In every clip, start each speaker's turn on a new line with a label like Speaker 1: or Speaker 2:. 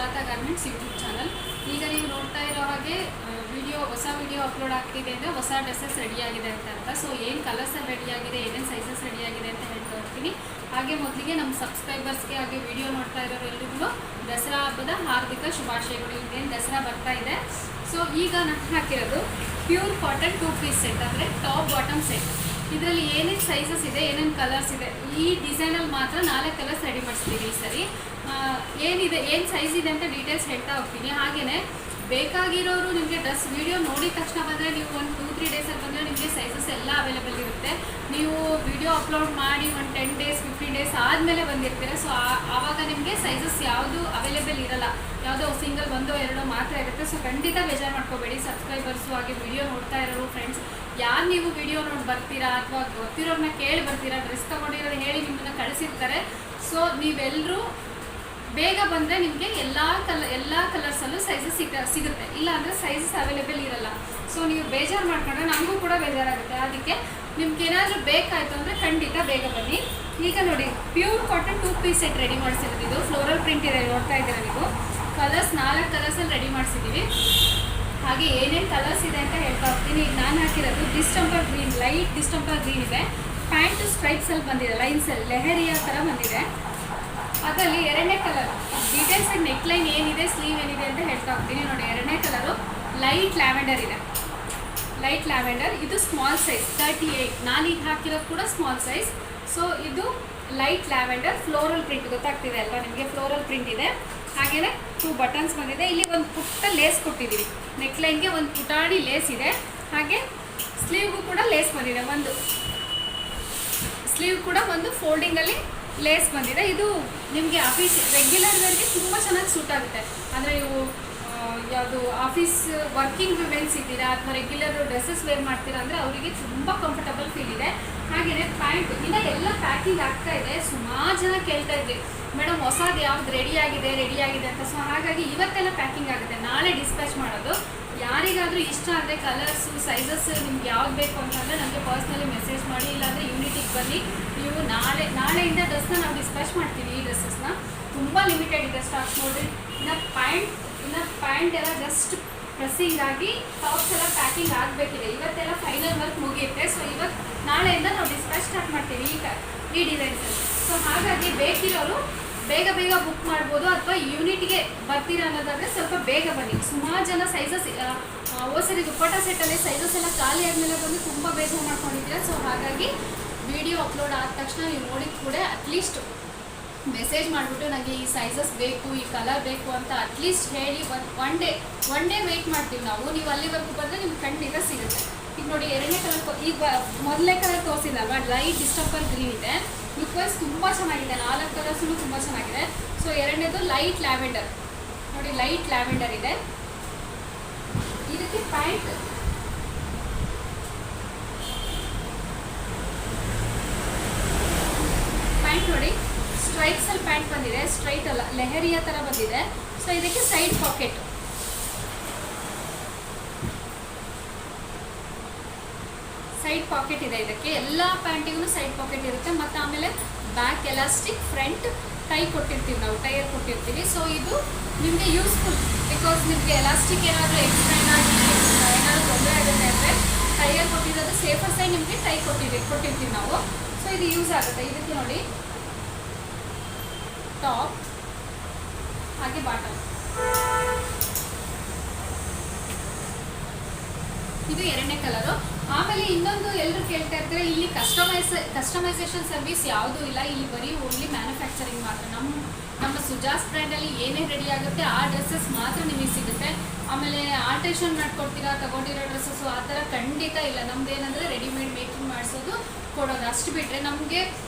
Speaker 1: Sujata garments YouTube channel. ಈಗ ನೀವು ನೋಡ್ತಾ ಇರೋ ಹಾಗೆ ಹೊಸ ವಿಡಿಯೋ ಅಪ್ಲೋಡ್ ಆಗ್ತಿದೆ ಅಂದರೆ ಹೊಸ ಡ್ರೆಸ್ಸಸ್ ರೆಡಿಯಾಗಿದೆ ಅಂತ ಅರ್ಥ. ಸೊ ಏನು ಕಲರ್ಸಲ್ಲಿ ರೆಡಿಯಾಗಿದೆ, ಏನೇನು ಸೈಜಸ್ ರೆಡಿಯಾಗಿದೆ ಅಂತ ಹೇಳ್ತಾ ಹೋಗ್ತೀನಿ. ಹಾಗೆ ಮೊದಲಿಗೆ ನಮ್ಮ ಸಬ್ಸ್ಕ್ರೈಬರ್ಸ್ಗೆ ಹಾಗೆ ವಿಡಿಯೋ ನೋಡ್ತಾ ಇರೋರು ಎಲ್ರಿಗೂ ದಸರಾ ಹಬ್ಬದ ಹಾರ್ದಿಕ ಶುಭಾಶಯಗಳು. ಇದೇನು ದಸರಾ ಬರ್ತಾ ಇದೆ. ಸೊ ಈಗ ನಾನು ಹಾಕಿರೋದು ಪ್ಯೂರ್ ಕಾಟನ್ 2 ಪೀಸ್ ಸೆಟ್, ಅಂದರೆ ಟಾಪ್ ಬಾಟಮ್ ಸೆಟ್. ಇದರಲ್ಲಿ ಏನೇನು ಸೈಜಸ್ ಇದೆ, ಏನೇನು ಕಲರ್ಸ್ ಇದೆ, ಈ ಡಿಸೈನಲ್ಲಿ ಮಾತ್ರ 4 ಕಲರ್ಸ್ ರೆಡಿ ಮಾಡಿಸ್ತೀವಿ ಈ ಸರಿ. ಏನಿದೆ, ಏನು ಸೈಜ್ ಇದೆ ಅಂತ ಡೀಟೇಲ್ಸ್ ಹೇಳ್ತಾ ಹೋಗ್ತೀನಿ. ಹಾಗೆಯೇ ಬೇಕಾಗಿರೋರು ನಿಮಗೆ ಡ್ರೆಸ್ ವಿಡಿಯೋ ನೋಡಿದ ತಕ್ಷಣ ಬಂದರೆ, ನೀವು ಒಂದು 2-3 ಡೇಸಲ್ಲಿ ಬಂದರೆ ನಿಮಗೆ ಸೈಜಸ್ ಎಲ್ಲ ಅವೈಲೇಬಲ್ ಇರುತ್ತೆ. ನೀವು ವಿಡಿಯೋ ಅಪ್ಲೋಡ್ ಮಾಡಿ ಒಂದು 10 ಡೇಸ್ 15 ಡೇಸ್ ಆದಮೇಲೆ ಬಂದಿರ್ತೀರ. ಸೊ ಆವಾಗ ನಿಮಗೆ ಸೈಜಸ್ ಯಾವುದು ಅವೈಲೇಬಲ್ ಇರಲ್ಲ, ಯಾವುದೋ ಸಿಂಗಲ್ 1-2 ಮಾತ್ರ ಇರುತ್ತೆ. ಸೊ ಖಂಡಿತ ಬೇಜಾರು ಮಾಡ್ಕೋಬೇಡಿ. ಸಬ್ಸ್ಕ್ರೈಬರ್ಸು ಹಾಗೆ ವಿಡಿಯೋ ನೋಡ್ತಾ ಇರೋರು ಫ್ರೆಂಡ್ಸ್, ಯಾರು ನೀವು ವಿಡಿಯೋ ನೋಡಿ ಬರ್ತೀರಾ ಅಥವಾ ಗೊತ್ತಿರೋರನ್ನ ಕೇಳಿ ಬರ್ತೀರಾ, ಡ್ರೆಸ್ ತೊಗೊಂಡಿರೋರು ಹೇಳಿ ನಿಮ್ಮನ್ನು ಕಳಿಸಿರ್ತಾರೆ. ಸೊ ನೀವೆಲ್ಲರೂ ಬೇಗ ಬಂದರೆ ನಿಮಗೆ ಎಲ್ಲ ಕಲರ್ಸಲ್ಲೂ ಸೈಜಸ್ ಸಿಗುತ್ತೆ. ಇಲ್ಲ ಅಂದರೆ ಸೈಜಸ್ ಅವೈಲೇಬಲ್ ಇರಲ್ಲ. ಸೊ ನೀವು ಬೇಜಾರು ಮಾಡ್ಕೊಂಡ್ರೆ ನಮಗೂ ಕೂಡ ಬೇಜಾರಾಗುತ್ತೆ. ಅದಕ್ಕೆ ನಿಮ್ಗೆ ಏನಾದರೂ ಬೇಕಾಯಿತು ಅಂದರೆ ಖಂಡಿತ ಬೇಗ ಬನ್ನಿ. ಈಗ ನೋಡಿ, pure cotton 2 piece set ready ಮಾಡಿಸಿರೋದು. ಇದು ಫ್ಲೋರಲ್ ಪ್ರಿಂಟ್ ಇದೆ, ನೋಡ್ತಾ ಇದ್ದೀರಾ ನೀವು. ಕಲರ್ಸ್ 4 ಕಲರ್ಸಲ್ಲಿ ರೆಡಿ ಮಾಡಿಸಿದ್ದೀವಿ. ಹಾಗೆ ಏನೇನು ಕಲರ್ಸ್ ಇದೆ ಅಂತ ಹೇಳ್ತಾ ಹೋಗ್ತೀನಿ. ಈಗ ನಾನು ಹಾಕಿರೋದು distemper green, light distemper green ಇದೆ. ಪ್ಯಾಂಟ್ ಸ್ಟ್ರೈಪ್ಸಲ್ಲಿ ಬಂದಿದೆ, ಲೈನ್ಸಲ್ಲಿ ಲೆಹರಿಯಾ ಥರ ಬಂದಿದೆ. ಅದರಲ್ಲಿ 2ನೇ ಕಲರ್ ಡೀಟೇಲ್ಸಾಗಿ ನೆಕ್ಲೈನ್ ಏನಿದೆ, ಸ್ಲೀವ್ ಏನಿದೆ ಅಂತ ಹೇಳ್ತಾ ಹೋಗ್ತೀನಿ. ನೋಡಿ, 2ನೇ ಕಲರು ಲೈಟ್ ಲ್ಯಾವೆಂಡರ್ ಇದೆ. ಲೈಟ್ ಲ್ಯಾವೆಂಡರ್, ಇದು ಸ್ಮಾಲ್ ಸೈಜ್ 38. ನಾನೀಗ ಹಾಕಿರೋದು ಕೂಡ ಸ್ಮಾಲ್ ಸೈಜ್. ಸೊ ಇದು ಲೈಟ್ ಲ್ಯಾವೆಂಡರ್ ಫ್ಲೋರಲ್ ಪ್ರಿಂಟ್, ಗೊತ್ತಾಗ್ತಿದೆ ಅಲ್ವಾ ನಿಮಗೆ? ಫ್ಲೋರಲ್ ಪ್ರಿಂಟ್ ಇದೆ. ಹಾಗೆಯೇ 2 ಬಟನ್ಸ್ ಬಂದಿದೆ. ಇಲ್ಲಿ ಒಂದು ಪುಟ್ಟ ಲೇಸ್ ಕೊಟ್ಟಿದ್ದೀವಿ. ನೆಕ್ಲೈನ್ಗೆ ಒಂದು ಪುಟಾಣಿ ಲೇಸ್ ಇದೆ. ಹಾಗೆ ಸ್ಲೀವ್ಗೂ ಕೂಡ ಲೇಸ್ ಬಂದಿದೆ. ಒಂದು ಸ್ಲೀವ್ ಕೂಡ ಒಂದು ಫೋಲ್ಡಿಂಗಲ್ಲಿ ಲೇಸ್ ಬಂದಿದೆ. ಇದು ನಿಮಗೆ ಆಫೀಸ್ ರೆಗ್ಯುಲರ್ ವೇರ್ಗೆ ತುಂಬ ಚೆನ್ನಾಗಿ ಸೂಟ್ ಆಗುತ್ತೆ. ಅಂದರೆ ನೀವು ಯಾವುದು ಆಫೀಸ್ ವರ್ಕಿಂಗ್ ವಿಮೆನ್ಸ್ ಇದ್ದೀರಾ ಅಥವಾ ರೆಗ್ಯುಲರ್ ಡ್ರೆಸ್ಸಸ್ ವೇರ್ ಮಾಡ್ತೀರಾ ಅಂದರೆ ಅವರಿಗೆ ತುಂಬ ಕಂಫರ್ಟಬಲ್ ಫೀಲ್ ಇದೆ. ಹಾಗೆಯೇ ಪ್ಯಾಂಟ್ ಇನ್ನು ಎಲ್ಲ ಪ್ಯಾಕಿಂಗ್ ಆಗ್ತಾ ಇದೆ. ಸುಮಾರು ಜನ ಕೇಳ್ತಾ ಇದ್ವಿ, ಮೇಡಮ್ ಹೊಸದು ಯಾವ್ದು ರೆಡಿಯಾಗಿದೆ ಅಂತ. ಸೊ ಹಾಗಾಗಿ ಇವತ್ತೆಲ್ಲ ಪ್ಯಾಕಿಂಗ್ ಆಗುತ್ತೆ, ನಾಳೆ ಡಿಸ್ಪ್ಯಾಚ್ ಮಾಡೋದು. ಯಾರಿಗಾದರೂ ಇಷ್ಟ ಆದರೆ ಕಲರ್ಸು ಸೈಜಸ್ ನಿಮ್ಗೆ ಯಾವ್ದು ಬೇಕು ಅಂತಂದರೆ ನನಗೆ ಪರ್ಸ್ನಲಿ ಮೆಸೇಜ್ ಮಾಡಿ, ಇಲ್ಲಾಂದರೆ ಯೂನಿಟಿಗೆ ಬನ್ನಿ. ನೀವು ನಾಳೆಯಿಂದ ಡ್ರೆಸ್ನ ನಾವು ಡಿಸ್ಪ್ಯಾಚ್ ಮಾಡ್ತೀವಿ. ಈ ಡ್ರೆಸ್ಸಸ್ನ ತುಂಬ ಲಿಮಿಟೆಡ್ ಇದೆ ಸ್ಟಾಕ್. ನೋಡಿರಿ, ಇನ್ನು ಪ್ಯಾಂಟ್ ಎಲ್ಲ ಜಸ್ಟ್ ಪ್ರೆಸ್ಸಿಂಗ್ ಆಗಿ, ಟಾಪ್ಸ್ ಎಲ್ಲ ಪ್ಯಾಕಿಂಗ್ ಆಗಬೇಕಿದೆ. ಇವತ್ತೆಲ್ಲ ಫೈನಲ್ ವರ್ಕ್ ಮುಗಿಯುತ್ತೆ. ಸೊ ನಾಳೆಯಿಂದ ನಾವು ಡಿಸ್ಪ್ಯಾಚ್ ಸ್ಟಾರ್ಟ್ ಮಾಡ್ತೀವಿ ಈ ಡಿಸೈನ್ಸಲ್ಲಿ. ಸೊ ಹಾಗಾಗಿ ಬೇಕಿರೋರು ಬೇಗ ಬುಕ್ ಮಾಡ್ಬೋದು. ಅಥವಾ ಯೂನಿಟ್ಗೆ ಬರ್ತೀರಾ ಅನ್ನೋದಾದರೆ ಸ್ವಲ್ಪ ಬೇಗ ಬನ್ನಿ. ಸುಮಾರು ಜನ ಸೈಜಸ್ ಸರಿ ದುಪ್ಪಟ್ಟ ಸೆಟ್ಟಲ್ಲಿ ಸೈಜಸ್ ಎಲ್ಲ ಖಾಲಿ ಆದಮೇಲೆ ಬಂದು ತುಂಬ ಬೇಗ ಮಾಡ್ಕೊಂಡಿದ್ದೀರಾ. ಸೊ ಹಾಗಾಗಿ ವಿಡಿಯೋ ಅಪ್ಲೋಡ್ ಆದ ತಕ್ಷಣ ನೀವು ನೋಡಿದ ಕೂಡ ಅಟ್ಲೀಸ್ಟ್ ಮೆಸೇಜ್ ಮಾಡಿಬಿಟ್ಟು ನನಗೆ ಈ ಸೈಜಸ್ ಬೇಕು, ಈ ಕಲರ್ ಬೇಕು ಅಂತ ಅಟ್ಲೀಸ್ಟ್ ಹೇಳಿ ಒನ್ ಡೇ ವೆಯ್ಟ್ ಮಾಡ್ತೀವಿ ನಾವು. ನೀವು ಅಲ್ಲಿವರೆಗೂ ಬಂದರೆ ನಿಮ್ಗೆ ಖಂಡಿತ ಸಿಗುತ್ತೆ. ಈಗ ನೋಡಿ, 2ನೇ ಕಲರ್, ಈಗ ಮೊದಲನೇ ಕಲರ್ ತೋರಿಸಿಲ್ಲಲ್ವ, ಲೈಟ್ ಡಿಸ್ಟಂಪರ್ ಗ್ರೀನ್ ಇದೆ. ಲುಕ್ ವೈಸ್ ತುಂಬ ಚೆನ್ನಾಗಿದೆ. 4 ಕಲರ್ಸೂ ತುಂಬ ಚೆನ್ನಾಗಿದೆ. ಸೊ 2ನೇದು ಲೈಟ್ ಲ್ಯಾವೆಂಡರ್. ನೋಡಿ, ಲೈಟ್ ಲ್ಯಾವೆಂಡರ್ ಇದೆ. ಇದಕ್ಕೆ ಪ್ಯಾಂಟ್ ನೋಡಿ, ಸ್ಟ್ರೈಪ್ಸಲ್ಲಿ ಪ್ಯಾಂಟ್ ಬಂದಿದೆ. ಸ್ಟ್ರೈಟ್ ಅಲ್ಲ, ಲೆಹರಿಯಾ ಥರ ಬಂದಿದೆ. ಸೊ ಇದಕ್ಕೆ ಸೈಡ್ ಪಾಕೆಟ್ ಇದೆ. ಇದಕ್ಕೆ ಎಲ್ಲ ಪ್ಯಾಂಟಿಗೂ ಸೈಡ್ ಪಾಕೆಟ್ ಇರುತ್ತೆ. ಮತ್ತು ಆಮೇಲೆ ಬ್ಯಾಕ್ ಎಲಾಸ್ಟಿಕ್, ಫ್ರಂಟ್ ಟೈ ಕೊಟ್ಟಿರ್ತೀವಿ ನಾವು, ಟೈರ್ ಕೊಟ್ಟಿರ್ತೀವಿ. ಸೊ ಇದು ನಿಮಗೆ ಯೂಸ್ಫುಲ್, ಬಿಕಾಸ್ ನಿಮಗೆ ಎಲಾಸ್ಟಿಕ್ ಏನಾದರೂ ಎಕ್ಸ್ಪ್ಲೈನ್ ಆಗಿ ಏನಾದರೂ ತೊಂದರೆ ಆಗುತ್ತೆ ಅಂದರೆ ಟೈರ್ ಕೊಟ್ಟಿರೋದು ಸೇಫರ್ ಸೈಡ್ ನಿಮಗೆ ಟೈ ಕೊಟ್ಟಿರ್ತೀವಿ ನಾವು. ಸೊ ಇದು ಯೂಸ್ ಆಗುತ್ತೆ. ಇದಕ್ಕೆ ನೋಡಿ, ಟಾಪ್ ಹಾಗೆ ಬಾಟಮ್. ಇದು 2ನೇ ಕಲರು. ಆಮೇಲೆ ಇನ್ನೊಂದು ಎಲ್ಲರೂ ಕೇಳ್ತಾ ಇರ್ತಾರೆ, ಇಲ್ಲಿ ಕಸ್ಟಮೈಸೇಷನ್ ಸರ್ವಿಸ್ ಯಾವುದೂ ಇಲ್ಲ, ಇಲ್ಲಿ ಬರೀ ಓನ್ಲಿ ಮ್ಯಾನುಫ್ಯಾಕ್ಚರಿಂಗ್ ಮಾತ್ರ. ನಮ್ಮ ಸುಜಾಸ್ ಬ್ರ್ಯಾಂಡಲ್ಲಿ ಏನೇ ರೆಡಿ ಆಗುತ್ತೆ ಆ ಡ್ರೆಸ್ಸಸ್ ಮಾತ್ರ ನಿಮಗೆ ಸಿಗುತ್ತೆ. ಆಮೇಲೆ ಆಲ್ಟ್ರೇಷನ್ ಮಾಡ್ಕೊಡ್ತೀರಾ ತಗೊಂಡಿರೋ ಡ್ರೆಸ್ಸಸ್ಸು ಆ ಥರ ಖಂಡಿತ ಇಲ್ಲ. ನಮ್ದು ಏನಂದರೆ ರೆಡಿಮೇಡ್ ಮೇಕಿಂಗ್ ಮಾಡಿಸೋದು, ಕೊಡೋದು, ಅಷ್ಟು ಬಿಟ್ಟರೆ ನಮಗೆ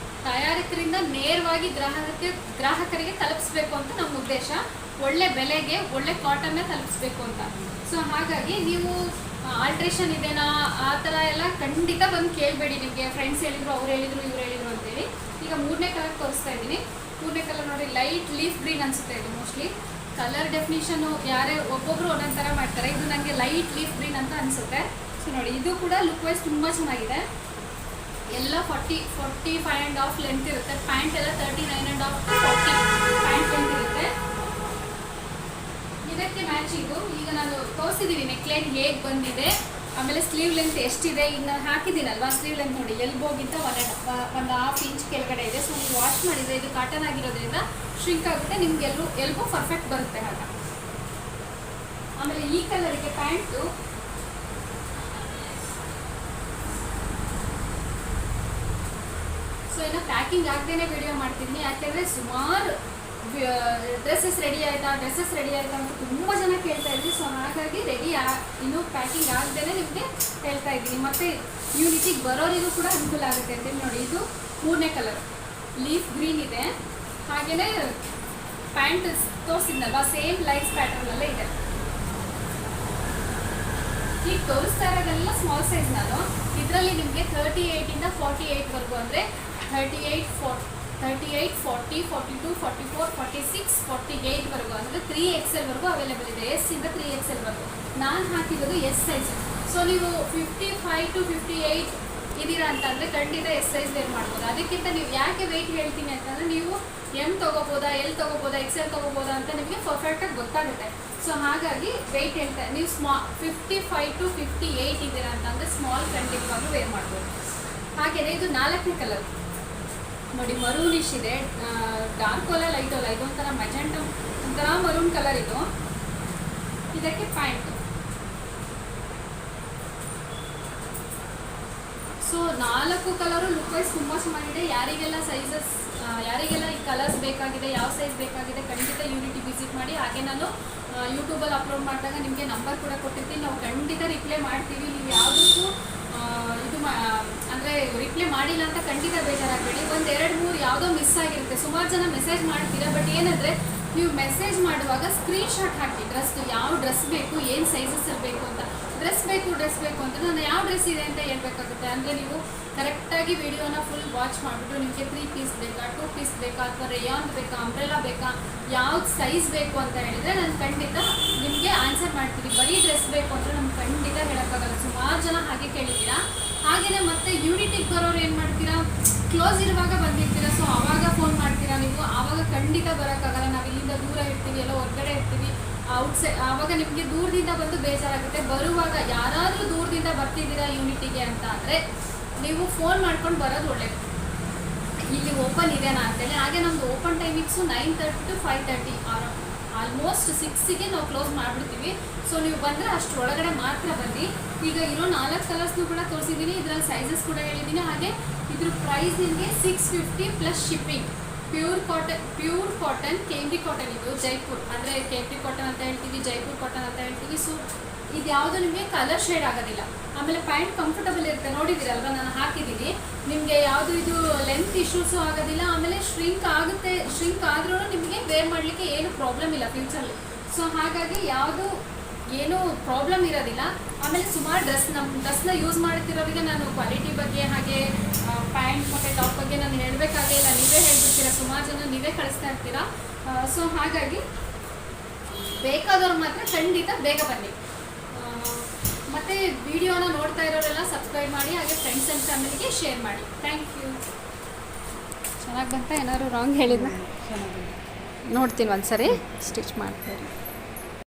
Speaker 1: ತಯಾರಕರಿಂದ ನೇರವಾಗಿ ಗ್ರಾಹಕರಿಗೆ ತಲುಪಿಸ್ಬೇಕು ಅಂತ ನಮ್ಮ ಉದ್ದೇಶ. ಒಳ್ಳೆ ಬೆಲೆಗೆ ಒಳ್ಳೆ ಕಾಟನ್ನೇ ತಲುಪಿಸ್ಬೇಕು ಅಂತ. ಸೊ ಹಾಗಾಗಿ ನೀವು ಆಲ್ಟ್ರೇಷನ್ ಇದೆನಾ ಆ ಥರ ಎಲ್ಲ ಖಂಡಿತ ಬಂದು ಕೇಳಬೇಡಿ. ನಿಮಗೆ ಫ್ರೆಂಡ್ಸ್ ಹೇಳಿದ್ರು, ಅವ್ರು ಹೇಳಿದ್ರು, ಇವ್ರು ಹೇಳಿದ್ರು ಅಂತೇಳಿ. ಈಗ 3ನೇ ಕಲರ್ ತೋರಿಸ್ತಾ ಇದ್ದೀನಿ. 3ನೇ ಕಲರ್ ನೋಡಿ, ಲೈಟ್ ಲೀಫ್ ಗ್ರೀನ್ ಅನಿಸುತ್ತೆ ಇದು. ಮೋಸ್ಟ್ಲಿ ಕಲರ್ ಡೆಫಿನಿಷನು ಒಬ್ಬೊಬ್ಬರು ಒಂದೊಂದು ಥರ ಮಾಡ್ತಾರೆ. ಇದು ನನಗೆ ಲೈಟ್ ಲೀಫ್ ಗ್ರೀನ್ ಅಂತ ಅನಿಸುತ್ತೆ. ಸೊ ನೋಡಿ, ಇದು ಕೂಡ ಲುಕ್ ವೈಸ್ ತುಂಬ ಚೆನ್ನಾಗಿದೆ. ಎಲ್ಲ 45.5 ಲೆಂತ್ ಇರುತ್ತೆ. ಪ್ಯಾಂಟ್ ಎಲ್ಲ 39.5 to 40 ಪ್ಯಾಂಟ್ ಲೆಂತ್ ಇರುತ್ತೆ. ಇದಕ್ಕೆ ಮ್ಯಾಚಿಂಗು ಈಗ ನಾನು ತೋರಿಸಿದ್ದೀವಿ ನೆಕ್ಲೈನ್ ಹೇಗೆ ಬಂದಿದೆ, ಆಮೇಲೆ ಸ್ಲೀವ್ ಲೆಂತ್ ಎಷ್ಟಿದೆ. ಈಗ ನಾನು ಹಾಕಿದ್ದೀನಲ್ವಾ ಸ್ಲೀವ್ ಲೆಂತ್ ನೋಡಿ ಎಲ್ಬೋಗಿಂತ 1.5 ಇಂಚ್ ಕೆಳಗಡೆ ಇದೆ. ಸೊ ನೀವು ವಾಶ್ ಮಾಡಿದರೆ ಇದು ಕಾಟನ್ ಆಗಿರೋದ್ರಿಂದ ಶ್ರಿಂಕ್ ಆಗುತ್ತೆ, ನಿಮ್ಗೆ ಎಲ್ಬೋ ಪರ್ಫೆಕ್ಟ್ ಬರುತ್ತೆ ಆಗ. ಆಮೇಲೆ ಈ ಕಲರಿಗೆ ಪ್ಯಾಂಟು ಸೊ ಇನ್ನು ಪ್ಯಾಕಿಂಗ್ ಆಗದೇನೆ ವಿಡಿಯೋ ಮಾಡ್ತಿದ್ದೀನಿ, ಯಾಕೆಂದರೆ ಸುಮಾರು ಡ್ರೆಸ್ಸಸ್ ರೆಡಿ ಆಯಿತಾ ಅಂತ ತುಂಬ ಜನ ಕೇಳ್ತಾ ಇದ್ವಿ. ಸೊ ಹಾಗಾಗಿ ಇನ್ನೂ ಪ್ಯಾಕಿಂಗ್ ಆಗದೇನೆ ನಿಮಗೆ ಹೇಳ್ತಾ ಇದ್ದೀನಿ. ಮತ್ತು ಯೂನಿಟಿಗೆ ಬರೋರಿಗೂ ಕೂಡ ಅನುಕೂಲ ಆಗುತ್ತೆ ಅಂತೇಳಿ ನೋಡಿ. ಇದು 3ನೇ ಕಲರ್ ಲೀಫ್ ಗ್ರೀನ್ ಇದೆ. ಹಾಗೆಯೇ ಪ್ಯಾಂಟ್ ತೋರಿಸಿದ್ನಲ್ವಾ ಸೇಮ್ ಲೈನ್ಸ್ ಪ್ಯಾಟರ್ನಲ್ಲೇ ಇದೆ. ಈಗ ತೋರಿಸ್ತಾ ಇರೋದೆಲ್ಲ ಸ್ಮಾಲ್ ಸೈಜ್. ನಾನು ಇದರಲ್ಲಿ ನಿಮಗೆ 38ಇಂದ 48ವರೆಗೂ ಅಂದರೆ 38, 40, 42, 44, 46, 48ವರೆಗೂ ಅಂದರೆ 3XL ಅವೈಲೇಬಲ್ ಇದೆ. ಎಸ್ ಇಂದ 3XL ನಾನು ಹಾಕಿರೋದು ಎಸ್ ಸೈಜ್. ಸೊ ನೀವು 55 to 58 ಇದೀರಾ ಅಂತಂದರೆ ಖಂಡಿತ ಎಸ್ ಸೈಜ್ ವೇರ್ ಮಾಡ್ಬೋದು. ಅದಕ್ಕಿಂತ ನೀವು ಯಾಕೆ ವೆಯ್ಟ್ ಹೇಳ್ತೀನಿ ಅಂತಂದರೆ ನೀವು ಎಮ್ ತೊಗೋಬೋದಾ, ಎಲ್ ತೊಗೋಬೋದಾ, XL ತೊಗೋಬೋದಾ ಅಂತ ನಿಮಗೆ ಪರ್ಫೆಕ್ಟಾಗಿ ಗೊತ್ತಾಗುತ್ತೆ. ಸೊ ಹಾಗಾಗಿ ವೆಯ್ಟ್ ಹೇಳ್ತಾರೆ. ನೀವು 55 to 58 ಇದ್ದೀರಾ ಅಂತಂದರೆ ಸ್ಮಾಲ್ ಖಂಡಿತವಾಗ್ಲೂ ವೇರ್ ಮಾಡ್ಬೋದು. ಹಾಗೆಯೇ ಇದು 4ನೇ ಕಲರ್ ನೋಡಿ, ಮರೂನಿಶ್ ಇದೆ. ಡಾರ್ಕ್ ಅಲ್ಲ ಲೈಟ್ ಅಲ್ಲ, ಇದೊಂಥರ ಮೆಜೆಂಟ ಒಂಥರ ಮರೂನ್ ಕಲರ್ ಇದು. ಇದಕ್ಕೆ pant. So 4 colour look wise ತುಂಬ ಚೆನ್ನಾಗಿದೆ. ಯಾರಿಗೆಲ್ಲ ಈ ಕಲರ್ಸ್ ಬೇಕಾಗಿದೆ, ಯಾವ ಸೈಜ್ ಬೇಕಾಗಿದೆ ಖಂಡಿತ ಯೂನಿಟಿ ವಿಸಿಟ್ ಮಾಡಿ. ಹಾಗೆ ನಾನು ಯೂಟ್ಯೂಬಲ್ಲಿ ಅಪ್ಲೋಡ್ ಮಾಡಿದಾಗ ನಿಮಗೆ ನಂಬರ್ ಕೂಡ ಕೊಟ್ಟಿರ್ತೀನಿ. ನಾವು ಖಂಡಿತ ರಿಪ್ಲೈ ಮಾಡ್ತೀವಿ. ನೀವು ಯಾವುದಕ್ಕೂ ಅಂದರೆ ರಿಪ್ಲೈ ಮಾಡಿಲ್ಲ ಅಂತ ಖಂಡಿತ ಬೇಜಾರಾಗಬೇಡಿ. 1, 2, 3 ಯಾವುದೋ ಮಿಸ್ ಆಗಿರುತ್ತೆ. ಸುಮಾರು ಜನ ಮೆಸೇಜ್ ಮಾಡ್ತೀರಾ, ಬಟ್ ಏನಂದರೆ ನೀವು ಮೆಸೇಜ್ ಮಾಡುವಾಗ ಸ್ಕ್ರೀನ್ಶಾಟ್ ಹಾಕಿ ಯಾವ ಡ್ರೆಸ್ ಬೇಕು, ಏನು ಸೈಜಸ್ಸಲ್ಲಿ ಬೇಕು ಅಂತ. ಡ್ರೆಸ್ ಬೇಕು ಅಂತ ನಾನು ಯಾವ ಡ್ರೆಸ್ ಇದೆ ಅಂತ ಹೇಳ್ಬೇಕಾಗುತ್ತೆ. ಅಂದರೆ ನೀವು ಕರೆಕ್ಟಾಗಿ ವಿಡಿಯೋನ ಫುಲ್ ವಾಚ್ ಮಾಡಿಬಿಟ್ಟು ನಿಮಗೆ 3 ಪೀಸ್ ಬೇಕಾ, 2 ಪೀಸ್ ಬೇಕಾ, ಅಥವಾ ರೇಯಾನ್ ಬೇಕಾ, ಅಂಬ್ರೆಲಾ ಬೇಕಾ, ಯಾವ್ದು ಸೈಜ್ ಬೇಕು ಅಂತ ಹೇಳಿದರೆ ನಾನು ಖಂಡಿತ ನಿಮಗೆ ಆನ್ಸರ್ ಮಾಡ್ತೀನಿ. ಬರೀ ಡ್ರೆಸ್ ಬೇಕು ಅಂದರೆ ನಮ್ಗೆ ಖಂಡಿತ ಹೇಳೋಕ್ಕಾಗಲ್ಲ. ಸುಮಾರು ಜನ ಹಾಗೆ ಕೇಳಿದ್ದೀರಾ. ಹಾಗೆಯೇ ಮತ್ತೆ ಯೂನಿಟಿಗೆ ಬರೋರು ಏನು ಮಾಡ್ತೀರಾ, ಕ್ಲೋಸ್ ಇರುವಾಗ ಬಂದಿರ್ತೀರಾ. ಸೊ ಆವಾಗ ಫೋನ್ ಮಾಡ್ತೀರಾ ನೀವು, ಆವಾಗ ಖಂಡಿತ ಬರೋಕ್ಕಾಗಲ್ಲ. ನಾವು ಇಲ್ಲಿಂದ ದೂರ ಇರ್ತೀವಿ, ಎಲ್ಲೋ ಹೊರಗಡೆ ಇರ್ತೀವಿ, ಔಟ್ಸೈಡ್. ಆವಾಗ ನಿಮಗೆ ದೂರದಿಂದ ಬಂದು ಬೇಜಾರಾಗುತ್ತೆ. ಬರುವಾಗ ಯಾರಾದರೂ ದೂರದಿಂದ ಬರ್ತಿದ್ದೀರಾ ಯೂನಿಟಿಗೆ ಅಂತ ಅಂದರೆ ನೀವು ಫೋನ್ ಮಾಡ್ಕೊಂಡು ಬರೋದು ಒಳ್ಳೆಯದು. ಇಲ್ಲಿ ಓಪನ್ ಇದೆನಾ ಅಂತೇಳಿ. ಹಾಗೆ ನಮ್ಮದು ಓಪನ್ ಟೈಮಿಂಗ್ಸು 9:30 to 5:30, ಆಲ್ಮೋಸ್ಟ್ 6ಗೆ ನಾವು ಕ್ಲೋಸ್ ಮಾಡಿಬಿಡ್ತೀವಿ. ಸೊ ನೀವು ಬಂದರೆ ಅಷ್ಟರೊಳಗಡೆ ಮಾತ್ರ ಬನ್ನಿ. ಈಗ ಇರೋ 4 ಕಲರ್ಸ್ನೂ ಕೂಡ ತೋರಿಸಿದ್ದೀನಿ, ಇದರಲ್ಲಿ ಸೈಜಸ್ ಕೂಡ ಹೇಳಿದ್ದೀನಿ. ಹಾಗೆ ಇದ್ರ ಪ್ರೈಸ್ ನಿಮಗೆ 650 ಪ್ಲಸ್ ಶಿಪ್ಪಿಂಗ್. ಪ್ಯೂರ್ ಕಾಟನ್ ಕೇಮ್ರಿ ಕಾಟನ್. ಇದು ಜೈಪುರ್ ಅಂದರೆ ಕೇಮ್ರಿ ಕಾಟನ್ ಅಂತ ಹೇಳ್ತೀವಿ, ಜೈಪುರ್ ಕಾಟನ್ ಅಂತ ಹೇಳ್ತೀವಿ. ಸೊ ಇದು ಯಾವುದು ನಿಮಗೆ ಕಲರ್ ಶೇಡ್ ಆಗೋದಿಲ್ಲ. ಆಮೇಲೆ ಪ್ಯಾಂಟ್ ಕಂಫರ್ಟಬಲ್ ಇರುತ್ತೆ. ನೋಡಿದ್ದೀರಲ್ವ ನಾನು ಹಾಕಿದ್ದೀನಿ. ನಿಮಗೆ ಯಾವುದು ಇದು ಲೆಂತ್ ಇಶ್ಯೂಸು ಆಗೋದಿಲ್ಲ. ಆಮೇಲೆ ಶ್ರಿಂಕ್ ಆದ್ರೂ ನಿಮಗೆ ವೇರ್ ಮಾಡಲಿಕ್ಕೆ ಏನು ಪ್ರಾಬ್ಲಮ್ ಇಲ್ಲ ಫ್ಯೂಚರಲ್ಲಿ. ಸೊ ಹಾಗಾಗಿ ಏನೂ ಪ್ರಾಬ್ಲಮ್ ಇರೋದಿಲ್ಲ. ಆಮೇಲೆ ಸುಮಾರು ಡ್ರೆಸ್ನ ಯೂಸ್ ಮಾಡ್ತಿರೋರಿಗೆ ನಾನು ಕ್ವಾಲಿಟಿ ಬಗ್ಗೆ ಹಾಗೆ ಪ್ಯಾಂಟ್ ಮತ್ತು ಟಾಪ್ ಬಗ್ಗೆ ನಾನು ಹೇಳಬೇಕಾಗೇ ಇಲ್ಲ, ನೀವೇ ಹೇಳ್ಬಿಡ್ತೀರಾ. ಸುಮಾರು ಜನ ನೀವೇ ಕಳಿಸ್ತಾ ಇರ್ತೀರಾ. ಸೊ ಹಾಗಾಗಿ ಬೇಕಾದವ್ರು ಮಾತ್ರ ಖಂಡಿತ ಬೇಗ ಬನ್ನಿ. ಮತ್ತು ವಿಡಿಯೋನ ನೋಡ್ತಾ ಇರೋರೆಲ್ಲ ಸಬ್ಸ್ಕ್ರೈಬ್ ಮಾಡಿ, ಹಾಗೆ ಫ್ರೆಂಡ್ಸ್ ಆ್ಯಂಡ್ ಫ್ಯಾಮಿಲಿಗೆ ಶೇರ್ ಮಾಡಿ. Thank you. ಚೆನ್ನಾಗಿ ಬಂತ, ಏನಾದ್ರು ರಾಂಗ್ ಹೇಳಿದ್ನ ನೋಡ್ತೀನಿ ಒಂದ್ಸರಿ ಸ್ಟಿಚ್ ಮಾಡ್ತೀನಿ.